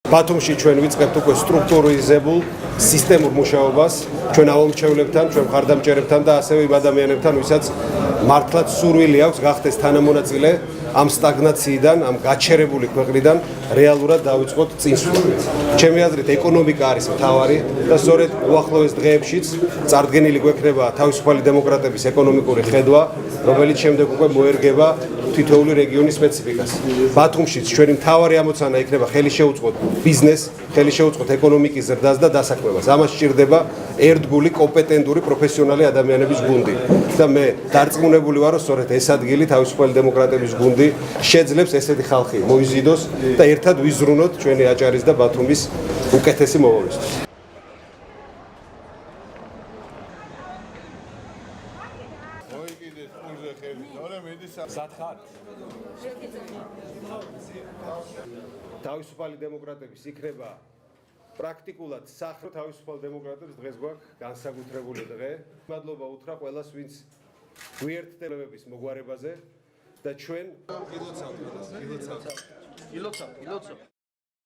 ბათუმში ჩვენ ვიწყებთ უკვე სტრუქტურიზებულ სისტემურ მუშაობას ჩვენ ავომრჩევლებთან, ჩვენ მხარდამჭერებთან და ასევე იმ ადამიანებთან, ვისაც მართლაც სურვილი აქვს გახდეს თანამონაწილე ამ სტაგნაციიდან, ამ გაჩერებული ქვეყნიდან რეალურად დავიწყოთ წინსვლა. ჩემი აზრით, ეკონომიკა არის მთავარი და სწორედ უახლოეს დღეებშიც წარდგენილი გვექნება თავისუფალი დემოკრატების ეკონომიკური ხედვა, რომელიც შემდეგ უკვე მოერგება თითოეული რეგიონის სპეციფიკას. ბათუმშიც ჩვენი მთავარი ამოცანა იქნება ხელი შეუწყოთ ბიზნესს, ხელი შეუწყოთ ეკონომიკის ზრდას და დასაქმებას. ამას სჭირდება ერთგული, კომპეტენტური, პროფესიონალი ადამიანების გუნდი. და მე დარწმუნებული ვარ, რომ სწორედ ეს ადგილი თავისუფალი დემოკრატების გუნდი შეძლებს ესეთი ხალხი მოიზიდოს და ერთად ვიზრუნოთ ჩვენი აჭარის და ბათუმის უკეთესი მოვალისთვის. თავისუფალი დემოკრატების იქნება პრაქტიკულად სახლ თავისუფალ დემოკრატებს დღეს გვაქვს განსაკუთრებული დღე. მადლობა უთხრა ყველას, ვინც გვიერთდებების მოგვარებაზე და ჩვენ ილოცავთ.